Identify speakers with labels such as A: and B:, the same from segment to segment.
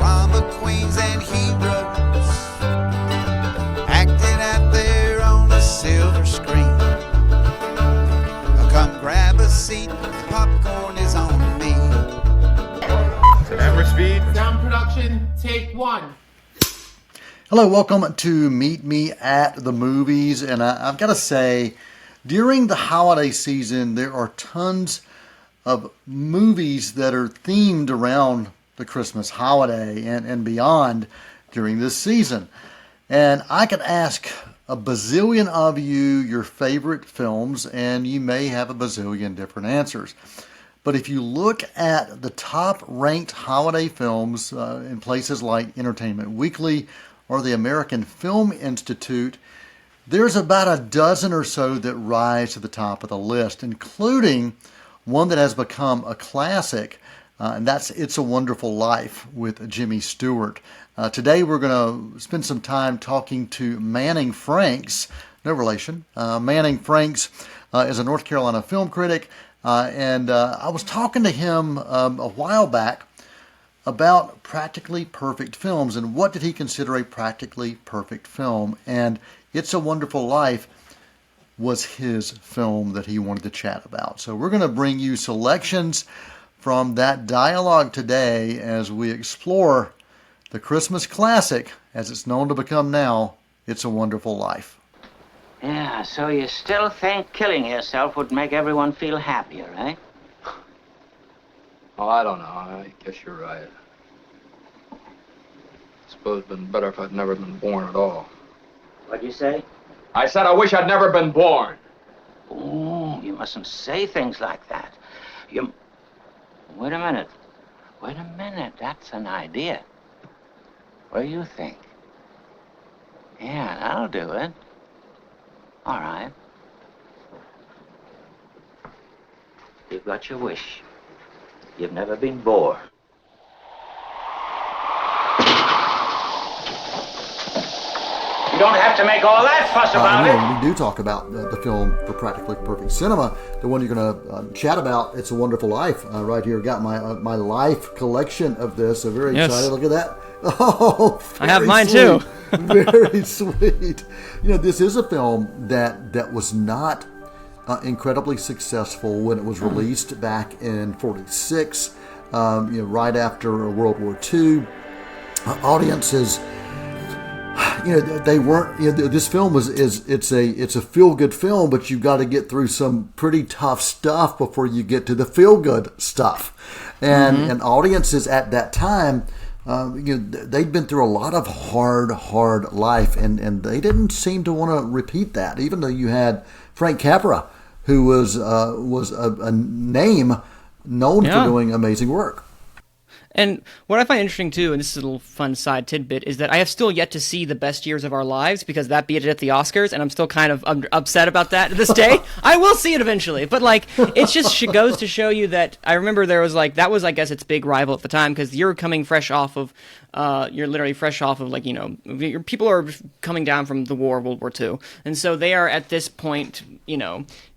A: drama queens and heroes acting out there on a silver screen. Come grab a seat, popcorn is on me.
B: Camera speed.
C: Sound production, take one.
D: Hello, welcome to Meet Me at the Movies. And I've got to say, during the holiday season, there are tons of movies that are themed around the Christmas holiday and beyond during this season. And I could ask a bazillion of you your favorite films, and you may have a bazillion different answers. But if you look at the top-ranked holiday films in places like Entertainment Weekly or the American Film Institute, there's about a dozen or so that rise to the top of the list, including one that has become a classic, and that's It's a Wonderful Life with Jimmy Stewart. Today we're going to spend some time talking to Manning Franks, no relation. Manning Franks is a North Carolina film critic, and I was talking to him a while back about practically perfect films and what did he consider a practically perfect film. And It's a Wonderful Life was his film that he wanted to chat about. So we're going to bring you selections from that dialogue today as we explore the Christmas classic, as it's known to become now, It's a Wonderful Life.
E: Yeah, so you still think killing yourself would make everyone feel happier, eh?
F: Oh, I don't know. I guess you're right. I suppose it'd been better if I'd never been born at all.
E: What'd you say?
F: I said I wish I'd never been born.
E: Oh, you mustn't say things like that. Wait a minute. Wait a minute. That's an idea. What do you think? Yeah, that'll do it. All right. You've got your wish. You've never been bored. You don't have to make all that fuss about it.
D: When we do talk about the film for Practically Perfect Cinema, the one you're going to chat about, It's a Wonderful Life, right here. Got my Life collection of this, so very excited. Look at that. Oh,
G: I have mine
D: sweet.
G: too.
D: Very sweet. You know, this is a film that was not incredibly successful when it was released back in '46, right after World War II. Audiences, they weren't. This film it's a feel good film, but you got to get through some pretty tough stuff before you get to the feel good stuff, and audiences at that time. They'd been through a lot of hard life, and they didn't seem to want to repeat that. Even though you had Frank Capra, who was a name known for doing amazing work.
G: And what I find interesting, too, and this is a little fun side tidbit, is that I have still yet to see The Best Years of Our Lives, because that beat it at the Oscars, and I'm still kind of upset about that to this day. I will see it eventually, but, it just goes to show you that I remember there was, that was, I guess, its big rival at the time, because you're coming fresh off of, people are coming down from the war, World War II, and so they are at this point,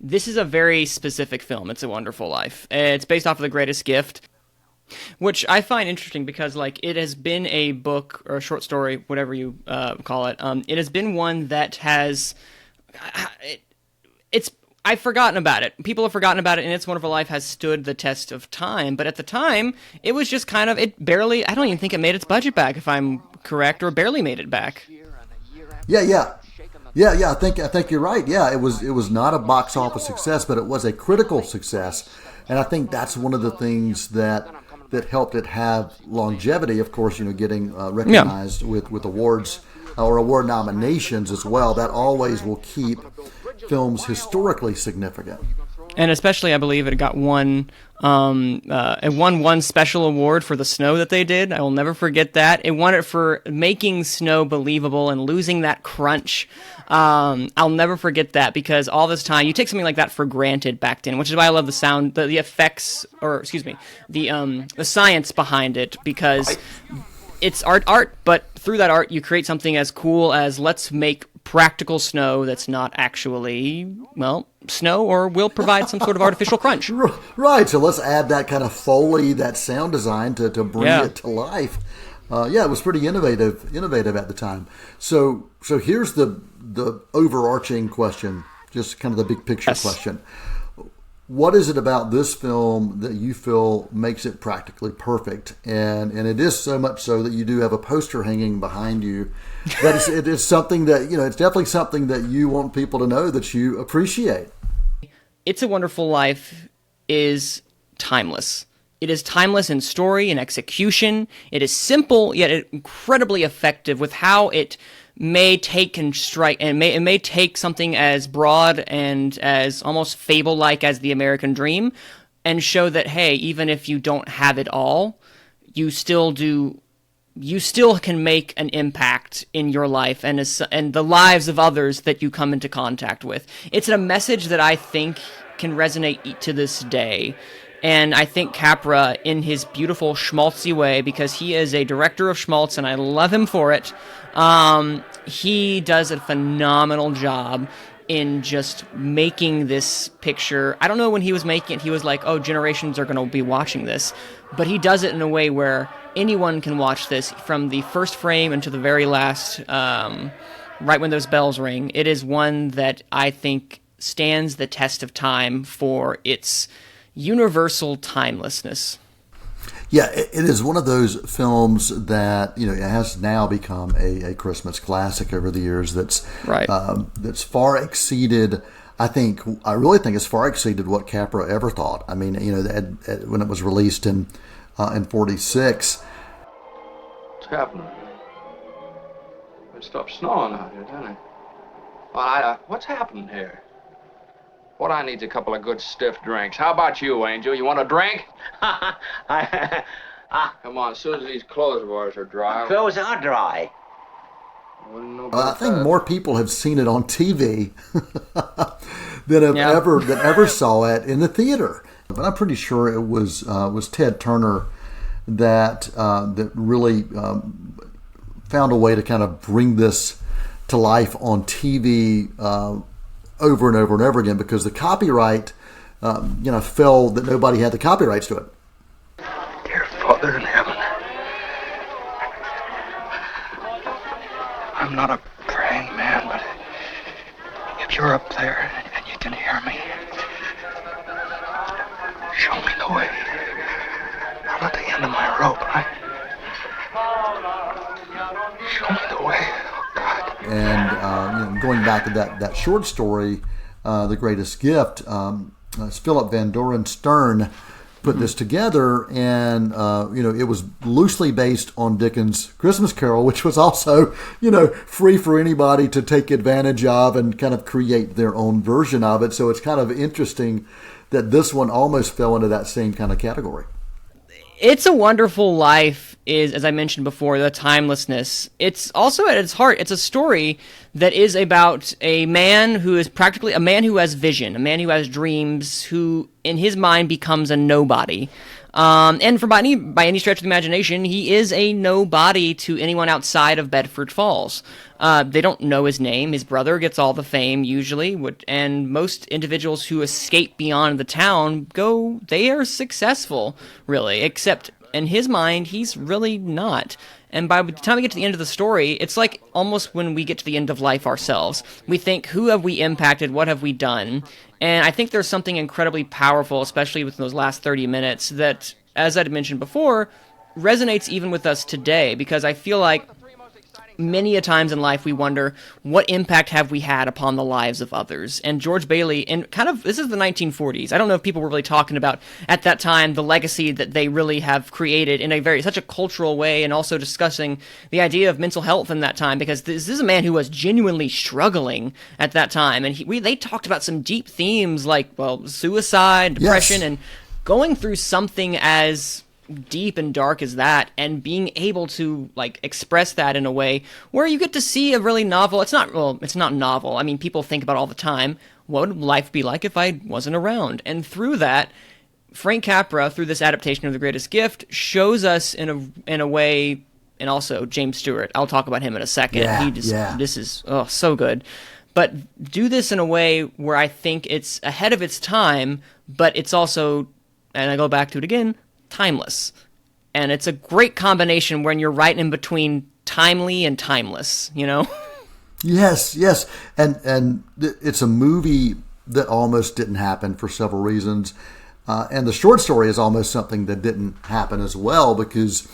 G: this is a very specific film. It's a Wonderful Life. It's based off of The Greatest Gift, which I find interesting because, it has been a book or a short story, whatever you call it. It has been one that has, I've forgotten about it. People have forgotten about it, and It's a Wonderful Life has stood the test of time. But at the time, it was just kind of, it barely, I don't even think it made its budget back, if I'm correct, or barely made it back.
D: Yeah. I think you're right. Yeah, it was not a box office success, but it was a critical success, and I think that's one of the things that helped it have longevity. Of course, getting recognized with awards or award nominations as well. That always will keep films historically significant.
G: And especially, I believe it got one special award for the snow that they did. I will never forget that. It won it for making snow believable and losing that crunch. I'll never forget that, because all this time you take something like that for granted back then, which is why I love the sound, the effects, or excuse me, the science behind it, because it's art, but through that art you create something as cool as, let's make practical snow that's not actually, snow, or will provide some sort of artificial crunch.
D: Right, so let's add that kind of Foley, that sound design to bring it to life. Yeah, it was pretty innovative at the time. So here's the overarching question, just kind of the big picture question. What is it about this film that you feel makes it practically perfect? And it is so much so that you do have a poster hanging behind you. It is something that, it's definitely something that you want people to know that you appreciate.
G: It's a Wonderful Life is timeless. It is timeless in story and execution. It is simple, yet incredibly effective with how it may take and strike, and it may take something as broad and as almost fable-like as the American Dream, and show that, hey, even if you don't have it all, you still can make an impact in your life and the lives of others that you come into contact with. It's a message that I think can resonate to this day. And I think Capra, in his beautiful schmaltzy way, because he is a director of schmaltz and I love him for it, he does a phenomenal job in just making this picture. I don't know when he was making it, he was like, oh, generations are going to be watching this. But he does it in a way where anyone can watch this from the first frame into the very last, right when those bells ring. It is one that I think stands the test of time for its universal timelessness.
D: Yeah, it is one of those films that it has now become a Christmas classic over the years. That's
G: right.
D: That's far exceeded. I really think it's far exceeded what Capra ever thought. I mean, when it was released in '46.
F: What's happening? It stopped snowing out here, didn't it? Well, what's happening here? What I need's a couple of good stiff drinks. How about you, Angel? You want a drink? Come on, as soon as these clothes of ours are dry.
E: Clothes are dry.
D: I think more people have seen it on TV than ever saw it in the theater. But I'm pretty sure it was Ted Turner that really found a way to kind of bring this to life on TV over and over and over again, because the copyright, fell that nobody had the copyrights to it.
F: Dear Father in heaven, I'm not a praying man, but if you're up there and you can hear me, show me the way. I'm at the end of my rope, right? Show me the way.
D: And going back to that short story, The Greatest Gift, Philip Van Doren Stern put this together, and it was loosely based on Dickens' Christmas Carol, which was also free for anybody to take advantage of and kind of create their own version of it. So it's kind of interesting that this one almost fell into that same kind of category.
G: It's a Wonderful Life is, as I mentioned before, the timelessness. It's also at its heart, it's a story that is about a man who is practically a man who has vision, a man who has dreams, who in his mind becomes a nobody. And by any stretch of the imagination, he is a nobody to anyone outside of Bedford Falls. They don't know his name. His brother gets all the fame, usually, and most individuals who escape beyond the town they are successful, really, except in his mind, he's really not. And by the time we get to the end of the story, it's like almost when we get to the end of life ourselves. We think, who have we impacted? What have we done? And I think there's something incredibly powerful, especially within those last 30 minutes, that, as I'd mentioned before, resonates even with us today, because I feel like many a times in life we wonder, what impact have we had upon the lives of others? And George Bailey, and kind of, this is the 1940s. I don't know if people were really talking about, at that time, the legacy that they really have created in such a cultural way, and also discussing the idea of mental health in that time, because this is a man who was genuinely struggling at that time. And they talked about some deep themes like, suicide, depression, and going through something as deep and dark as that, and being able to express that in a way where you get to see a really novel. It's not novel. I mean, people think about all the time, what would life be like if I wasn't around? And through that, Frank Capra, through this adaptation of The Greatest Gift, shows us in a way, and also James Stewart. I'll talk about him in a second. This is so good. But do this in a way where I think it's ahead of its time, but it's also, and I go back to it again, timeless. and it's a great combination when you're right in between timely and timeless, you know?
D: Yes, and it's a movie that almost didn't happen for several reasons, and the short story is almost something that didn't happen as well because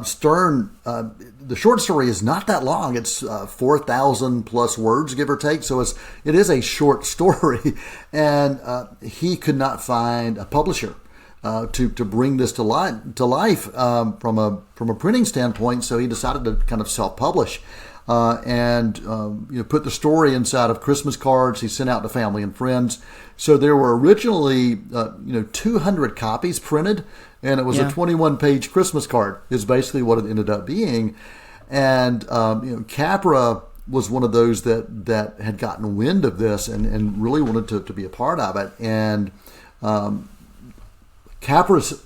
D: Stern. The short story is not that long; it's 4,000 plus words, give or take. So it is a short story, and he could not find a publisher to bring this to life from a printing standpoint. So he decided to kind of self-publish. And put the story inside of Christmas cards he sent out to family and friends. So there were originally 200 copies printed, and it was a 21-page Christmas card is basically what it ended up being. And Capra was one of those that had gotten wind of this and really wanted to be a part of it. And Capra's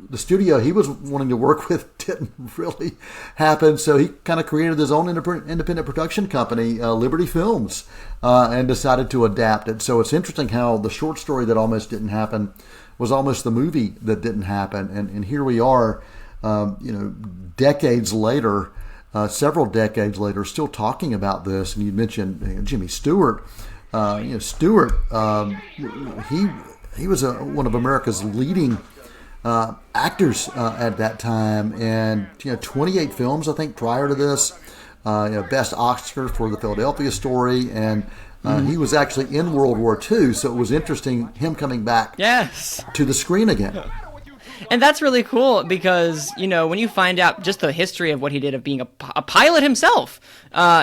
D: the studio he was wanting to work with didn't really happen, so he kind of created his own independent production company, Liberty Films, and decided to adapt it. So it's interesting how the short story that almost didn't happen was almost the movie that didn't happen, and here we are, decades later, several decades later, still talking about this. And you mentioned Jimmy Stewart. Stewart, he was one of America's leading actors at that time, and 28 films I think prior to this. Best Oscar for The Philadelphia Story, and he was actually in World War II, so it was interesting him coming back to the screen again.
G: And that's really cool because, when you find out just the history of what he did of being a pilot himself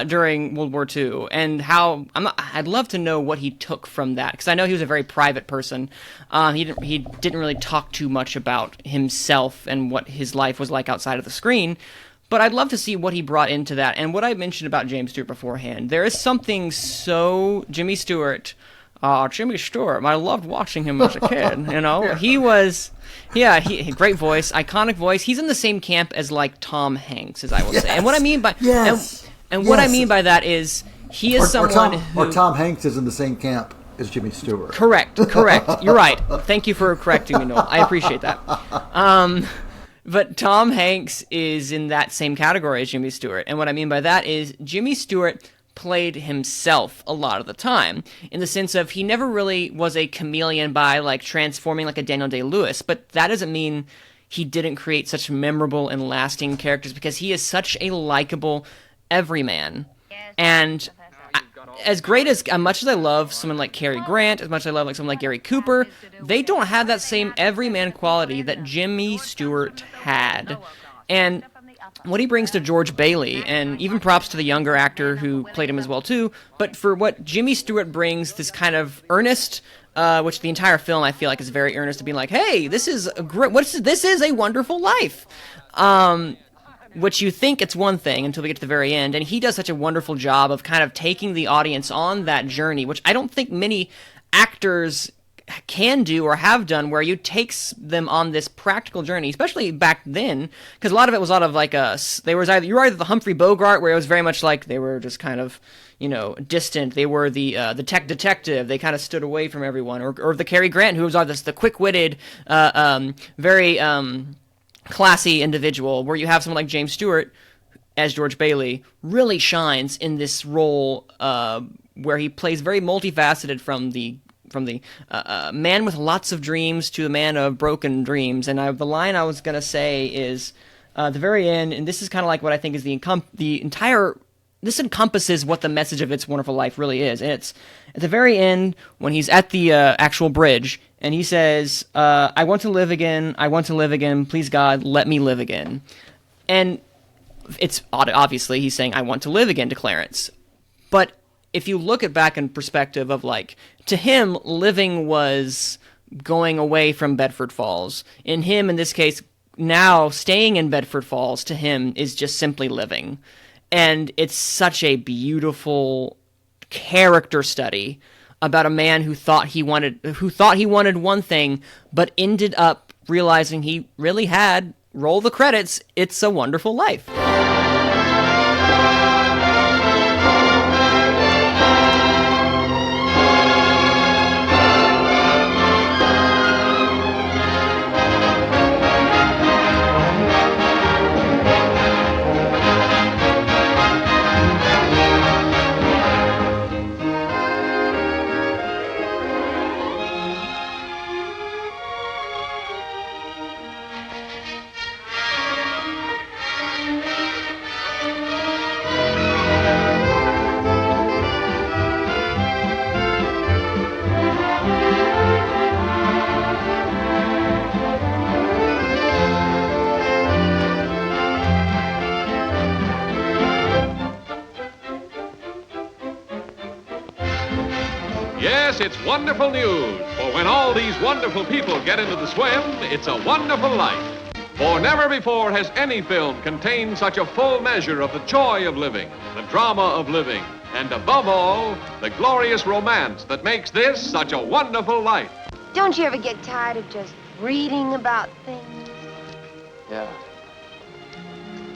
G: during World War II, and how I'd love to know what he took from that, because I know he was a very private person. He didn't really talk too much about himself and what his life was like outside of the screen. But I'd love to see what he brought into that. And what I mentioned about James Stewart beforehand, there is something so Jimmy Stewart. Jimmy Stewart, I loved watching him as a kid, He was, great voice, iconic voice. He's in the same camp as, like, Tom Hanks, as I will say. And what I mean by what I mean by that is he is someone
D: or Tom Hanks is in the same camp as Jimmy Stewart.
G: Correct. You're right. Thank you for correcting me, Noel. I appreciate that. But Tom Hanks is in that same category as Jimmy Stewart. And what I mean by that is Jimmy Stewart played himself a lot of the time, in the sense of he never really was a chameleon by like transforming like a Daniel Day-Lewis, but that doesn't mean he didn't create such memorable and lasting characters, because he is such a likable everyman. And as much as I love someone like Cary Grant, as much as I love like someone like Gary Cooper, they don't have that same everyman quality that Jimmy Stewart had. And what he brings to George Bailey, and even props to the younger actor who played him as well too, but for what Jimmy Stewart brings, this kind of earnest, which the entire film I feel like is very earnest, to be like, hey, this is a great, this is a wonderful life. Which you think it's one thing until we get to the very end, and he does such a wonderful job of kind of taking the audience on that journey, which I don't think many actors can do or have done, where you takes them on this practical journey, especially back then, because a lot of it was like you were either the Humphrey Bogart, where it was very much like they were just kind of distant. They were the tech detective. They kind of stood away from everyone, or the Cary Grant, who was the quick-witted, very classy individual, where you have someone like James Stewart as George Bailey really shines in this role, where he plays very multifaceted from the man with lots of dreams to the man of broken dreams. And the line I was going to say is the very end, and this is kind of like what I think is this encompasses what the message of It's a Wonderful Life really is. And it's at the very end, when he's at the actual bridge, and he says, I want to live again, please God, let me live again. And it's obviously he's saying, I want to live again to Clarence. But if you look at back in perspective of to him, living was going away from Bedford Falls. In him, in this case, now staying in Bedford Falls to him is just simply living. And it's such a beautiful character study about a man who thought he wanted one thing, but ended up realizing he really had, roll the credits, It's a Wonderful Life.
B: Yes, it's wonderful news, for when all these wonderful people get into the swim, it's a wonderful life. For never before has any film contained such a full measure of the joy of living, the drama of living, and above all, the glorious romance that makes this such a wonderful life.
H: Don't you ever get tired of just reading about things?
F: Yeah.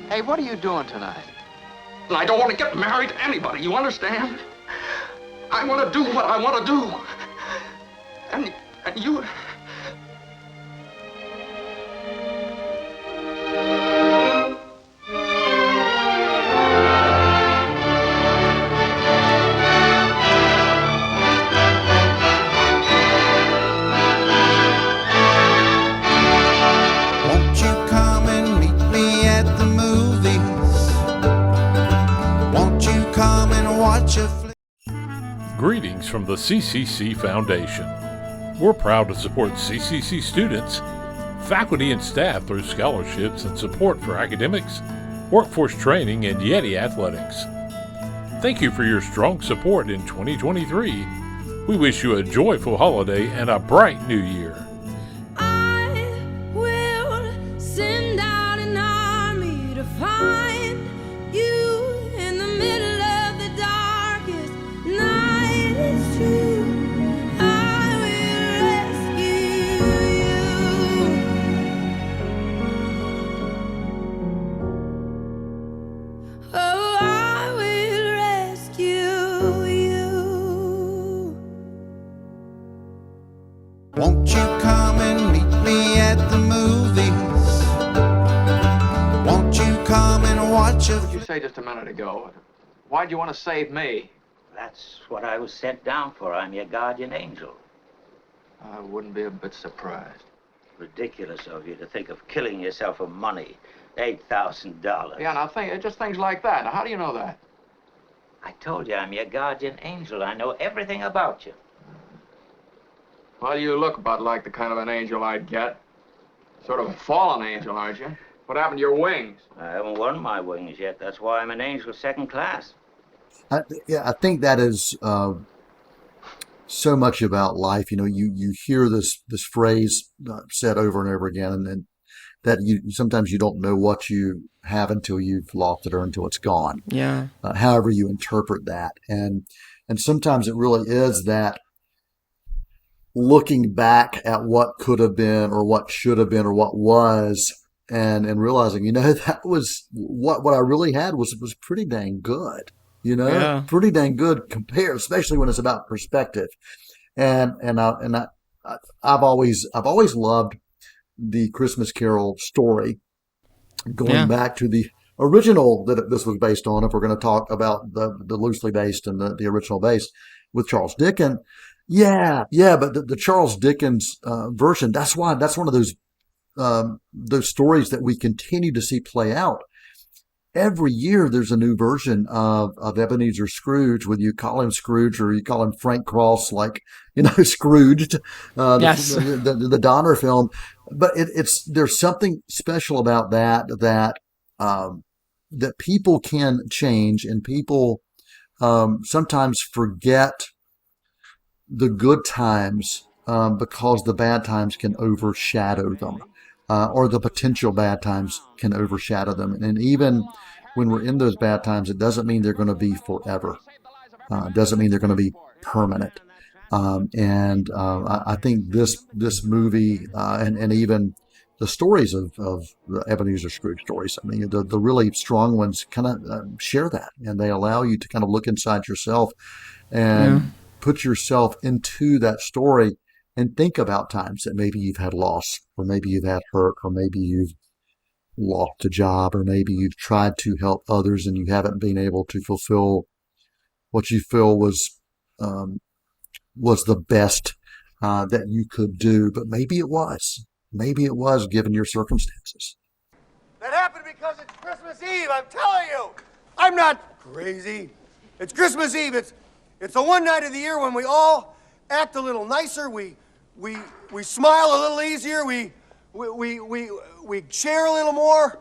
F: Hey, what are you doing tonight? I don't want to get married to anybody, you understand? I want to do what I want to do. And you...
A: Won't you come and meet me at the movies? Won't you come and watch a flick?
I: Greetings from the CCC Foundation. We're proud to support CCC students, faculty and staff through scholarships and support for academics, workforce training, and Yeti athletics. Thank you for your strong support in 2023. We wish you a joyful holiday and a bright new year.
J: I will send out an army to find you in the middle of the darkest night. It's true, I will rescue you. Oh, I will rescue you.
A: Won't you come and meet me at the movies? Won't you come and watch a
F: What did you
A: flick?
F: say just a minute ago? Why'd you want to save me?
E: That's what I was sent down for. I'm your guardian angel.
F: I wouldn't be a bit surprised.
E: Ridiculous of you to think of killing yourself for money. $8,000.
F: Yeah, now just things like that. Now, how do you know that?
E: I told you I'm your guardian angel. I know everything about you.
F: Well, you look about like the kind of an angel I'd get. Sort of a fallen angel, aren't you? What happened to your wings?
E: I haven't won my wings yet. That's why I'm an angel second class.
D: I think that is so much about life. You know, you hear this phrase said over and over again, and that sometimes you don't know what you have until you've lost it or until it's gone.
G: Yeah.
D: However you interpret that, and sometimes it really is that looking back at what could have been or what should have been or what was, and realizing, you know, that was what I really had was pretty dang good. You know,
G: Yeah.
D: pretty dang good compared, especially when it's about perspective. And I've always loved the Christmas Carol story, going
G: Yeah.
D: back to the original that this was based on. If we're going to talk about the loosely based and the original base with Charles Dickens, but the Charles Dickens version, that's one of those stories that we continue to see play out. Every year there's a new version of Ebenezer Scrooge, whether you call him Scrooge or you call him Frank Cross, like, you know, Scrooged,
G: Yes.
D: the Donner film. But there's something special about that people can change, and people sometimes forget the good times because the bad times can overshadow them. Or the potential bad times can overshadow them. And even when we're in those bad times, it doesn't mean they're going to be forever. It doesn't mean they're going to be permanent. I think this movie and even the stories of the Ebenezer Scrooge stories, I mean, the really strong ones kind of share that, and they allow you to kind of look inside yourself and put yourself into that story and think about times that maybe you've had loss, or maybe you've had hurt, or maybe you've lost a job, or maybe you've tried to help others and you haven't been able to fulfill what you feel was the best that you could do. But maybe it was given your circumstances.
K: That happened because it's Christmas Eve, I'm telling you. I'm not crazy. It's Christmas Eve. It's the one night of the year when we all act a little nicer. We smile a little easier. We share a little more.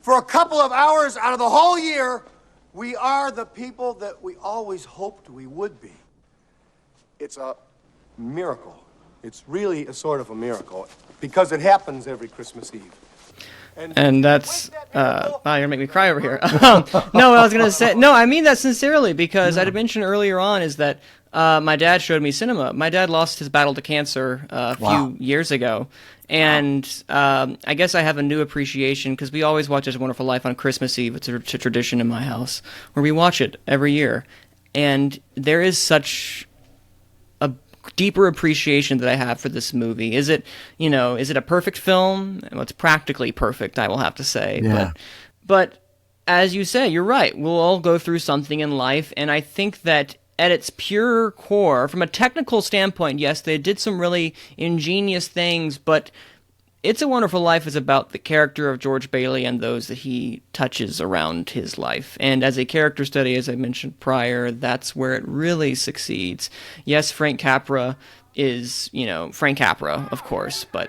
K: For a couple of hours out of the whole year, we are the people that we always hoped we would be. It's a miracle. It's really a sort of a miracle because it happens every Christmas Eve.
G: And that's wow, you're gonna make me cry over here. No, I was gonna say no. I mean that sincerely because I'd mentioned earlier on is that my dad showed me cinema. My dad lost his battle to cancer a few years ago, and I guess I have a new appreciation because we always watch It's a Wonderful Life on Christmas Eve. It's a tradition in my house where we watch it every year, and there is such a deeper appreciation that I have for this movie. Is it a perfect film? Well, it's practically perfect, I will have to say.
D: Yeah.
G: But as you say, you're right. We'll all go through something in life, and I think that at its pure core, from a technical standpoint, yes, they did some really ingenious things, but It's a Wonderful Life is about the character of George Bailey and those that he touches around his life. And as a character study, as I mentioned prior, that's where it really succeeds. Yes, Frank Capra is, Frank Capra, of course, but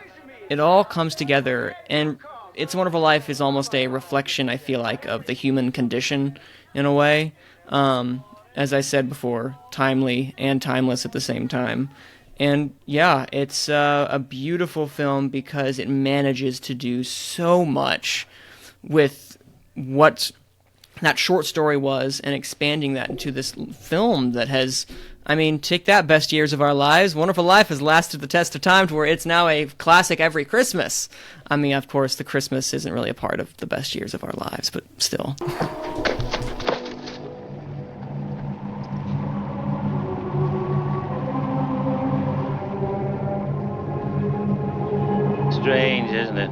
G: it all comes together. And It's a Wonderful Life is almost a reflection, I feel like, of the human condition in a way. As I said before, timely and timeless at the same time. And yeah, it's a beautiful film because it manages to do so much with what that short story was and expanding that into this film that has, take that, Best Years of Our Lives. Wonderful Life has lasted the test of time to where it's now a classic every Christmas. Of course, the Christmas isn't really a part of the best years of our lives, but still.
E: Strange, isn't it?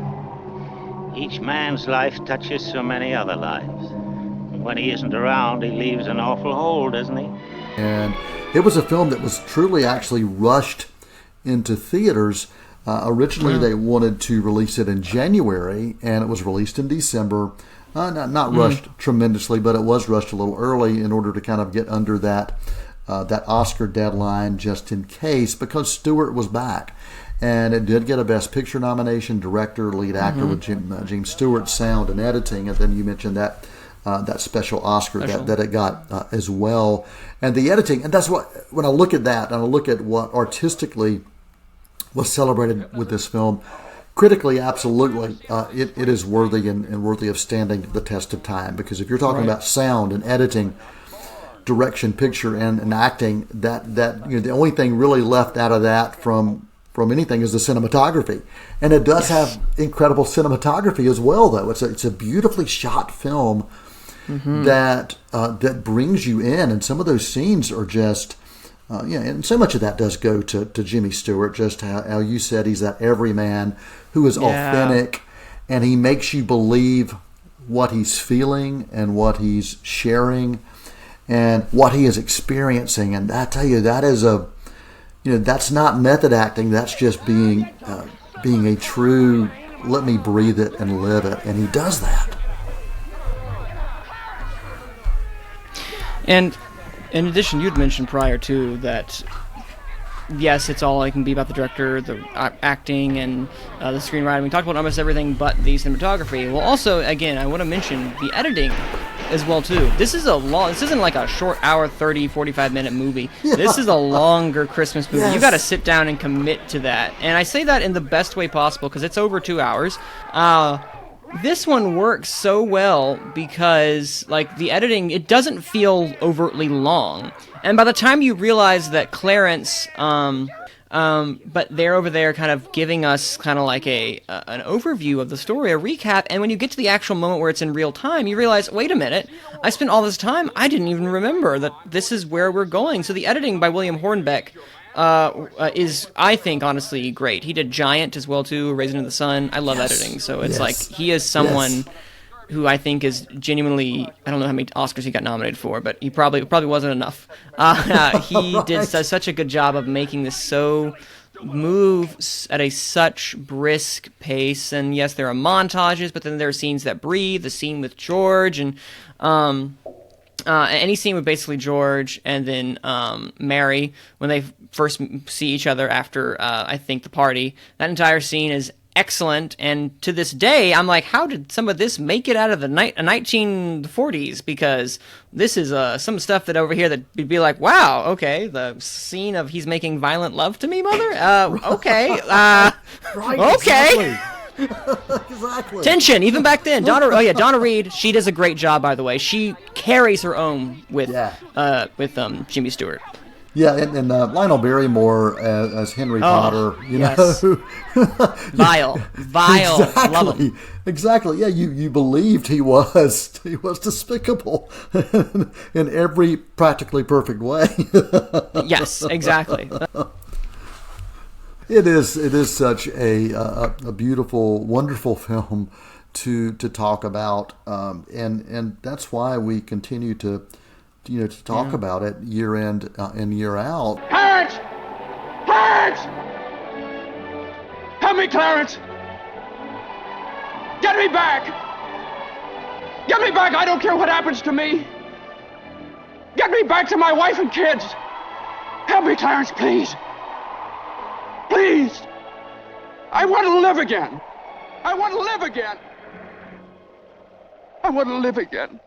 E: Each man's life touches so many other lives. And when he isn't around, he leaves an awful hole, doesn't he?
D: And it was a film that was truly actually rushed into theaters. Originally, they wanted to release it in January, and it was released in December. Not rushed tremendously, but it was rushed a little early in order to kind of get under that Oscar deadline just in case, because Stewart was back. And it did get a Best Picture nomination, director, lead actor with James Stewart, sound and editing. And then you mentioned that special Oscar that it got as well. And the editing, and that's what, when I look at that, and I look at what artistically was celebrated with this film, critically, absolutely, it is worthy and worthy of standing the test of time. Because if you're talking about sound and editing, direction, picture, and acting, that the only thing really left out of that from anything is the cinematography, and it does have incredible cinematography as well. Though it's a beautifully shot film that brings you in, and some of those scenes are just and so much of that does go to Jimmy Stewart. Just how you said he's that everyman who is authentic, and he makes you believe what he's feeling and what he's sharing and what he is experiencing. And I tell you, that is that's not method acting. That's just being a true, let me breathe it and live it. And he does that.
G: And in addition, you'd mentioned prior, too, that yes, it's all can be about the director, the acting, and the screenwriting. We talked about almost everything but the cinematography. Well, also, again, I want to mention the editing as well, too. This isn't like a short hour, 30, 45-minute movie. Yeah. This is a longer Christmas movie. Yes. You got to sit down and commit to that. And I say that in the best way possible because it's over 2 hours. This one works so well because, the editing, it doesn't feel overtly long. And by the time you realize that Clarence, but they're over there kind of giving us kind of like an overview of the story, a recap, and when you get to the actual moment where it's in real time, you realize, wait a minute, I spent all this time, I didn't even remember that this is where we're going. So the editing by William Hornbeck is, I think, honestly great. He did Giant as well, too, Raisin in the Sun. I love editing, so it's he is someone who I think is genuinely, I don't know how many Oscars he got nominated for, but he probably wasn't enough. He did such a good job of making this so move at a such brisk pace. And yes, there are montages, but then there are scenes that breathe. The scene with George and any scene with basically George and then Mary when they first see each other after I think the party. That entire scene is excellent. And to this day, I'm like, how did some of this make it out of the 1940s? Because this is some stuff that over here that would be like, wow, okay, the scene of he's making violent love to me, mother? Okay.
D: Right,
G: okay.
D: Exactly.
G: Tension, even back then. Donna Reed, she does a great job, by the way. She carries her own with Jimmy Stewart.
D: Yeah, and Lionel Barrymore as Henry Potter,
G: yes.
D: know.
G: Vile.
D: Exactly.
G: Love him.
D: Exactly. Yeah, you believed he was despicable in every practically perfect way.
G: Yes, exactly.
D: It is such a beautiful, wonderful film to talk about, and that's why we continue to talk about it year in and year out.
F: Clarence! Clarence! Help me, Clarence! Get me back! Get me back! I don't care what happens to me! Get me back to my wife and kids! Help me, Clarence, please! Please! I want to live again! I want to live again! I want to live again.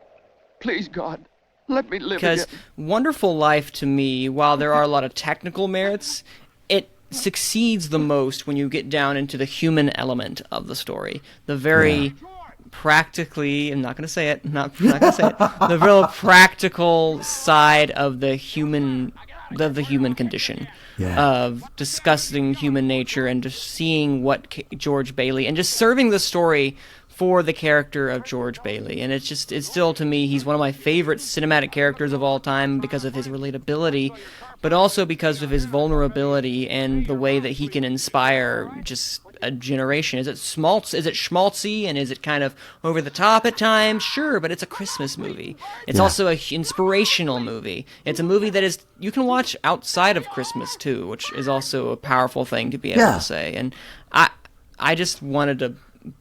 F: Please, God, let me live again.
G: Because Wonderful Life, to me, while there are a lot of technical merits, it succeeds the most when you get down into the human element of the story. The very practically, I'm not going to say it, the real practical side of the human condition, of discussing human nature and just seeing what George Bailey, and just serving the story for the character of George Bailey. And it's still, to me, he's one of my favorite cinematic characters of all time because of his relatability, but also because of his vulnerability and the way that he can inspire just a generation. Is it schmaltzy, and is it kind of over the top at times? Sure, but it's a Christmas movie. It's also an inspirational movie. It's a movie that you can watch outside of Christmas too, which is also a powerful thing to be able to say. And I just wanted to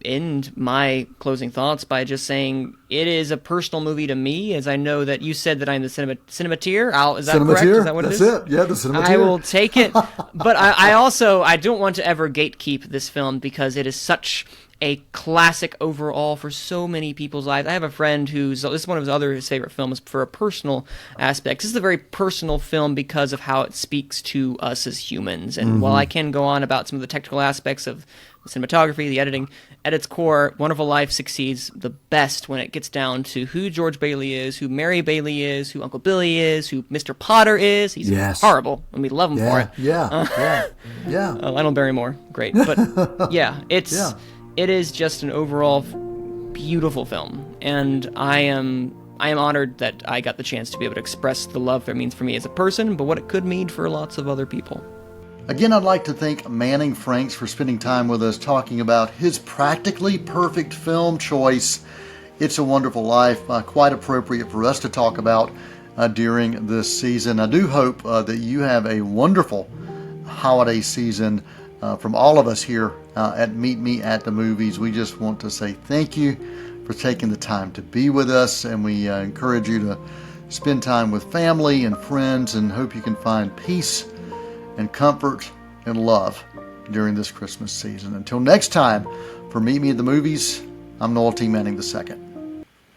G: end my closing thoughts by just saying it is a personal movie to me, as I know that you said that I'm the cinematier. Is that correct? Is that what
D: That's
G: it is?
D: it. Yeah, the cinematier.
G: I will take it. But I don't want to ever gatekeep this film because it is such a classic overall for so many people's lives. I have a friend this is one of his favorite films for a personal aspect. This is a very personal film because of how it speaks to us as humans. And while I can go on about some of the technical aspects of the cinematography, the editing, at its core, Wonderful Life succeeds the best when it gets down to who George Bailey is, who Mary Bailey is, who Uncle Billy is, who Mr. Potter is. He's horrible, and we love him for it.
D: Yeah.
G: Lionel Barrymore, great. But yeah, it is just an overall beautiful film, and I am honored that I got the chance to be able to express the love that it means for me as a person, but what it could mean for lots of other people.
D: Again, I'd like to thank Manning Franks for spending time with us talking about his practically perfect film choice, It's a Wonderful Life, quite appropriate for us to talk about during this season. I do hope that you have a wonderful holiday season from all of us here at Meet Me at the Movies. We just want to say thank you for taking the time to be with us, and we encourage you to spend time with family and friends, and hope you can find peace and comfort and love during this Christmas season. Until next time, for Meet Me at the Movies, I'm Noel T. Manning II.